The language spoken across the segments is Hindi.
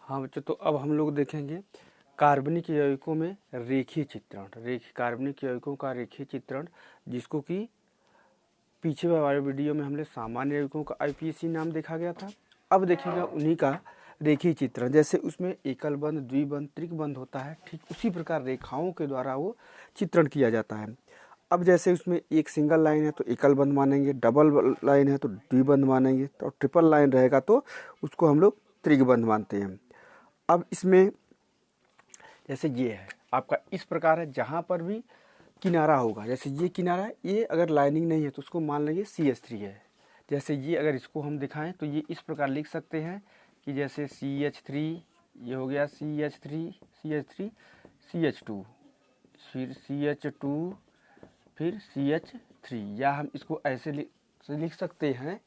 हाँ बच्चों, तो अब हम लोग देखेंगे कार्बनिक यौगिकों में रेखीय चित्रण। कार्बनिक यौगिकों का रेखीय चित्रण, जिसको कि पीछे वाले वीडियो में हमने सामान्य यौगिकों का आईपीएसी नाम देखा गया था। अब देखेगा उन्हीं का रेखीय चित्रण। जैसे उसमें एकल बंध, द्विबंध, त्रिकबंध होता है, ठीक उसी प्रकार रेखाओं के द्वारा वो चित्रण किया जाता है। अब जैसे उसमें एक सिंगल लाइन है तो एकल बंध मानेंगे, डबल लाइन है तो द्विबंध मानेंगे, तो ट्रिपल लाइन रहेगा तो उसको हम लोग त्रिकबंध मानते हैं। अब इसमें जैसे ये है आपका इस प्रकार है, जहाँ पर भी किनारा होगा, जैसे ये किनारा है, ये अगर लाइनिंग नहीं है तो उसको मान लेंगे CH3 है। जैसे ये अगर इसको हम दिखाएं तो ये इस प्रकार लिख सकते हैं कि जैसे CH3, ये हो गया CH3, CH2, फिर CH2, फिर CH3, या हम इसको ऐसे लिख सकते हैं।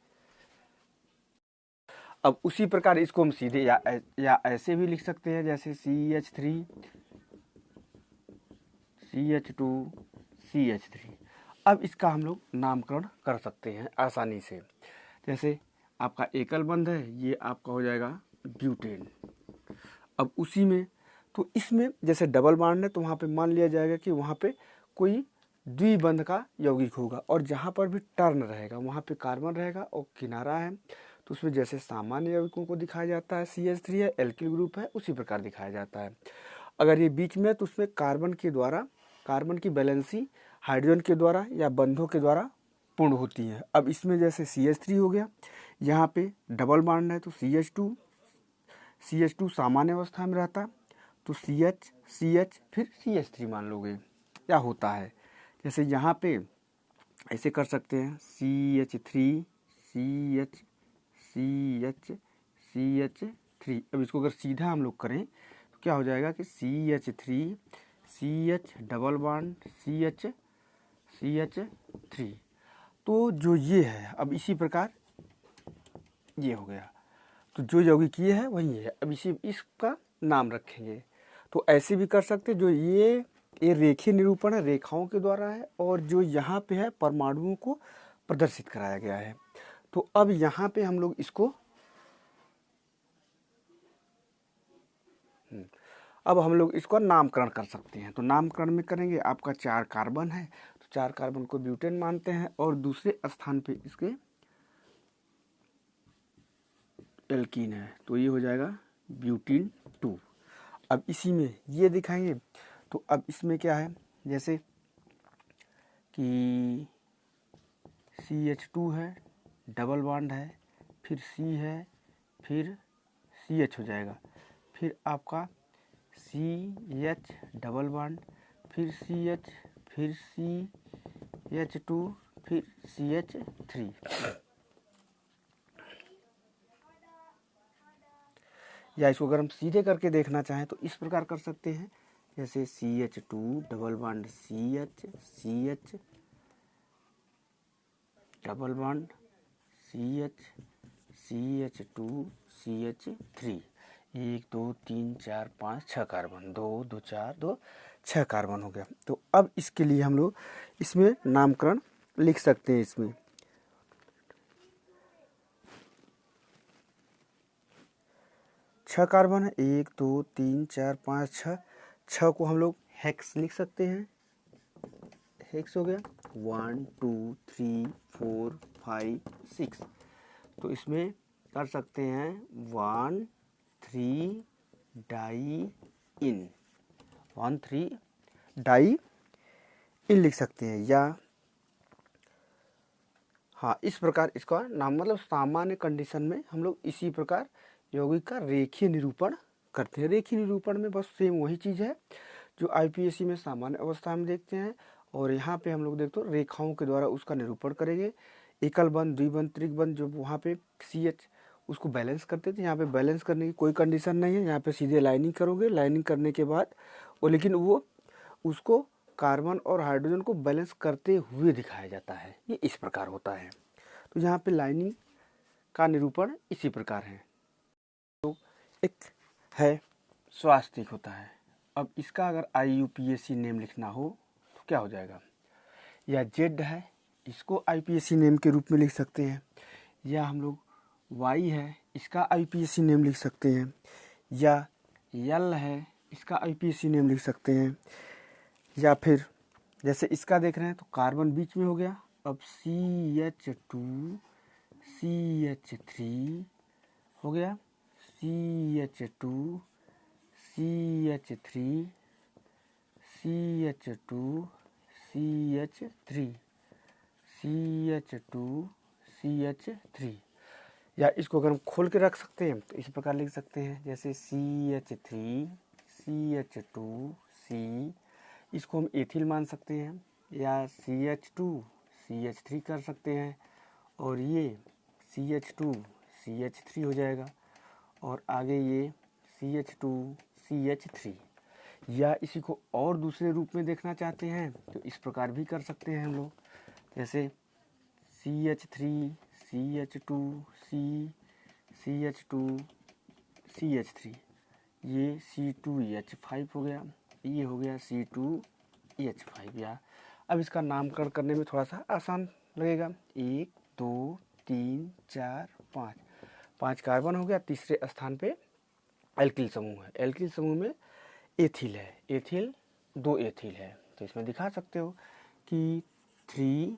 अब उसी प्रकार इसको हम सीधे या ऐसे भी लिख सकते हैं, जैसे CH3, CH2, CH3। अब इसका हम लोग नामकरण कर सकते हैं आसानी से। जैसे आपका एकल बंध है, ये आपका हो जाएगा ब्यूटेन। अब उसी में तो इसमें जैसे डबल बॉन्ड है तो वहाँ पे मान लिया जाएगा कि वहाँ पे कोई द्विबंध का यौगिक होगा, और जहाँ पर भी टर्न रहेगा वहाँ पे कार्बन रहेगा और किनारा है, तो उसमें जैसे सामान्य यौगिकों को दिखाया जाता है CH3 है, एल्किल ग्रुप है, उसी प्रकार दिखाया जाता है। अगर ये बीच में है तो उसमें कार्बन के द्वारा, कार्बन की बैलेंसी हाइड्रोजन के द्वारा या बंधों के द्वारा पूर्ण होती है। अब इसमें जैसे CH3 हो गया, यहाँ पे डबल बॉन्ड है तो CH2 सामान्य अवस्था में रहता, तो CH फिर CH3 मान लोगे। क्या होता है, जैसे यहाँ पे ऐसे कर सकते हैं CH3, CH3। अब इसको अगर सीधा हम लोग करें तो क्या हो जाएगा कि CH3, CH double bond, CH3। तो जो ये है, अब इसी प्रकार ये हो गया, तो जो यौगिक ये है वही है। अब इसका नाम रखेंगे। तो ऐसे भी कर सकते, जो ये रेखीय निरूपण है, रेखाओं के द्वारा है, और जो यहाँ पे है परमाणुओं को प्रदर्शित कराया गया है। तो अब यहाँ पे हम लोग इसको अब हम लोग इसको नामकरण कर सकते हैं। तो नामकरण में करेंगे, आपका 4 कार्बन है तो 4 कार्बन को ब्यूटेन मानते हैं, और दूसरे स्थान पे इसके एल्कीन है तो ये हो जाएगा ब्यूटीन 2। अब इसी में ये दिखाएंगे, तो अब इसमें क्या है, जैसे कि CH2 है, डबल बॉन्ड है, फिर C है, फिर CH हो जाएगा, फिर आपका CH डबल बॉन्ड, फिर CH, फिर CH2, फिर CH3। या इसको अगर हम सीधे करके देखना चाहें तो इस प्रकार कर सकते हैं, जैसे CH2 double bond CH double bond CH2 CH3, 1 2 3 4 5 6 carbon, 2 2 4 2 6 carbon हो गया। तो अब इसके लिए हम लोग इसमें नामकरण लिख सकते हैं। इसमें 6 कार्बन है, 1 2 3 4 5 6, 6 को हम लोग हेक्स लिख सकते हैं। हेक्स हो गया 1 2 3 4 5 6। तो इसमें कर सकते हैं 1 3 डाई इन, 1 3 डाई इन लिख सकते हैं। या हाँ, इस प्रकार इसका नाम, मतलब सामान्य कंडीशन में हम लोग इसी प्रकार यौगिक का रेखीय निरूपण करते हैं। रेखीय निरूपण में बस सेम वही चीज़ है जो आईपीएसी में सामान्य अवस्था में देखते हैं, और यहाँ पे हम लोग देखते हो रेखाओं के द्वारा उसका निरूपण करेंगे। एकल बंध, द्विबंध, त्रिकबंध, जो वहाँ पे CH उसको बैलेंस करते थे, यहाँ पे बैलेंस करने की कोई कंडीशन नहीं है। यहाँ पे सीधे लाइनिंग करोगे, लाइनिंग करने के बाद वो, लेकिन वो उसको कार्बन और हाइड्रोजन को बैलेंस करते हुए दिखाया जाता है। ये इस प्रकार होता है। तो यहाँ पे लाइनिंग का निरूपण इसी प्रकार है। तो एक है स्वास्तिक होता है। अब इसका अगर IUPAC नेम लिखना हो तो क्या हो जाएगा, या Z है, इसको IPAC नेम के रूप में लिख सकते हैं, या हम लोग Y है, इसका IPAC नेम लिख सकते हैं, या यल है, इसका IUPAC नेम लिख सकते हैं। या फिर जैसे इसका देख रहे हैं तो कार्बन बीच में हो गया, अब CH2 CH3 हो गया, CH2 CH3 CH2 CH3 CH2 CH3। या इसको अगर हम खोल के रख सकते हैं तो इस प्रकार लिख सकते हैं, जैसे CH3 CH2 C, इसको हम एथिल मान सकते हैं, या CH2 CH3 कर सकते हैं, और ये CH2 CH3 हो जाएगा, और आगे ये CH2 CH3। या इसी को और दूसरे रूप में देखना चाहते हैं तो इस प्रकार भी कर सकते हैं हम लोग, जैसे CH3 CH2 C CH2 CH3, ये C2H5 हो गया, ये हो गया C2H5। या अब इसका नामकरण करने में थोड़ा सा आसान लगेगा, 1 2 3 4 5, 5 कार्बन हो गया, तीसरे स्थान पे एल्किल समूह है, एल्किल समूह में एथिल है, एथिल 2 एथिल है, तो इसमें दिखा सकते हो कि 3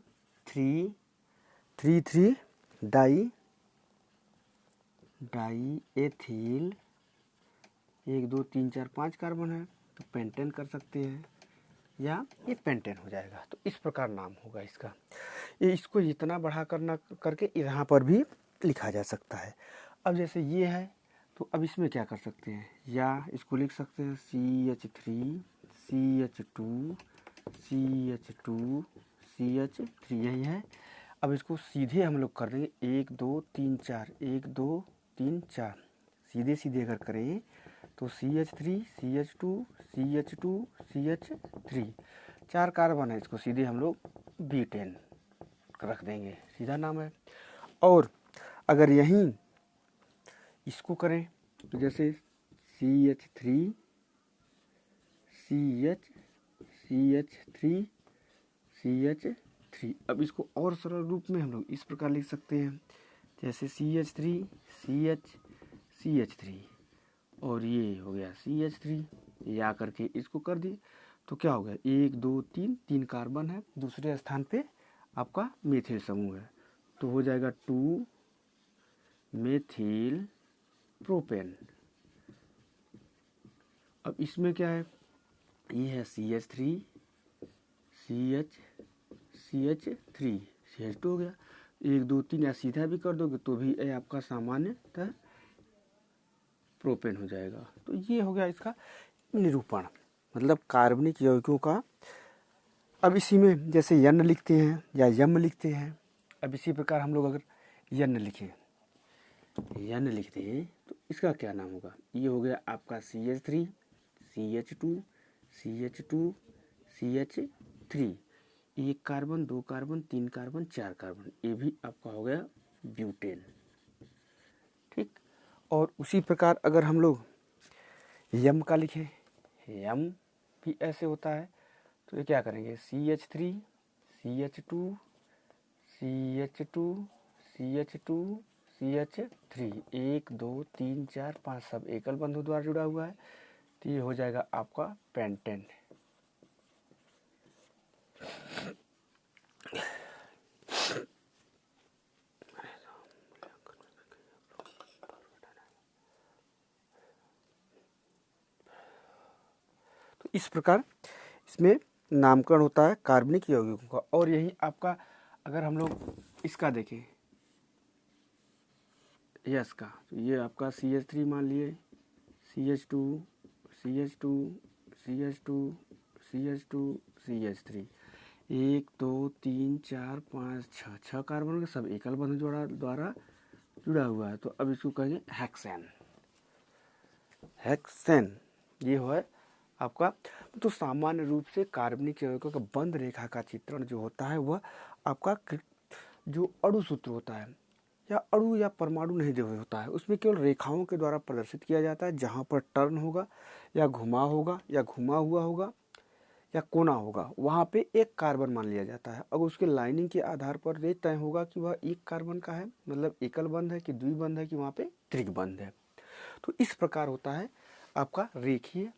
डाई एथिल, 1 2 3 4 5 कार्बन है तो पेंटेन कर सकते हैं, या ये पेंटेन हो जाएगा। तो इस प्रकार नाम होगा इसका। ये इसको इतना बढ़ा करना करके यहाँ पर भी लिखा जा सकता है। अब जैसे ये है तो अब इसमें क्या कर सकते हैं, या इसको लिख सकते हैं CH3 CH2 CH2 CH3, यही है। अब इसको सीधे हम लोग कर देंगे 1 2 3 4 1 2 3 4, सीधे सीधे अगर करें तो CH3 CH2 CH2 CH3, 4 carbon है, इसको सीधे हम लोग B10 रख देंगे, सीधा नाम है। और अगर यहीं इसको करें तो जैसे CH3 CH3 CH3, अब इसको और सरल रूप में हम लोग इस प्रकार लिख सकते हैं, जैसे CH3 CH3 और ये हो गया CH3, या करके इसको कर दिए तो क्या हो गया, 1 2 3 कार्बन है, दूसरे स्थान पे आपका मेथिल समूह है, तो हो जाएगा 2 मेथिल प्रोपेन। अब इसमें क्या है, ये है CH3 CH3 CH2 हो गया, 1 2 3 या सीधा भी कर दोगे तो भी ये आपका सामान्यतः प्रोपेन हो जाएगा। तो ये हो गया इसका निरूपण, मतलब कार्बनिक यौगिकों का। अब इसी में जैसे यन लिखते हैं या यम लिखते हैं, अब इसी प्रकार हम लोग अगर यन लिखें, यन लिखते हैं तो इसका क्या नाम होगा, ये हो गया आपका CH3 CH2 CH2 CH3, 1 carbon 2 carbon 3 carbon 4 carbon, ये भी आपका हो गया ब्यूटेन। ठीक, और उसी प्रकार अगर हम लोग यम का लिखें, यम भी ऐसे होता है, तो ये क्या करेंगे, CH3 CH2 CH2 CH2 CH3, 1 2 3 4 5 सब एकल बंधु द्वारा जुड़ा हुआ है, तो ये हो जाएगा आपका पेंटेन। तो इस प्रकार इसमें नामकरण होता है कार्बनिक यौगिकों का। और यही आपका अगर हम लोग इसका देखें यस का, तो ये आपका CH3 मान लिए, CH2 CH2 CH2 CH2 CH3, 1 2 3 4 5 6 carbon के सब एकल बंधु द्वारा जुड़ा हुआ है, तो अब इसको कहेंगे हेक्सेन। हेक्सेन ये है आपका। तो सामान्य रूप से कार्बनिक यौगिकों का बंध रेखा का चित्रण जो होता है वह आपका जो अणु सूत्र होता है, या अणु या परमाणु नहीं जो होता है, उसमें केवल रेखाओं के द्वारा प्रदर्शित किया जाता है। जहाँ पर टर्न होगा या घुमा होगा या घुमा हुआ होगा या कोना होगा, वहाँ पे एक कार्बन मान लिया जाता है। अब उसके लाइनिंग के आधार पर ये तय होगा कि वह एक कार्बन का है, मतलब एकल बंध है कि द्विबंध है कि वहाँ पे त्रिक बंध है। तो इस प्रकार होता है आपका रेखीय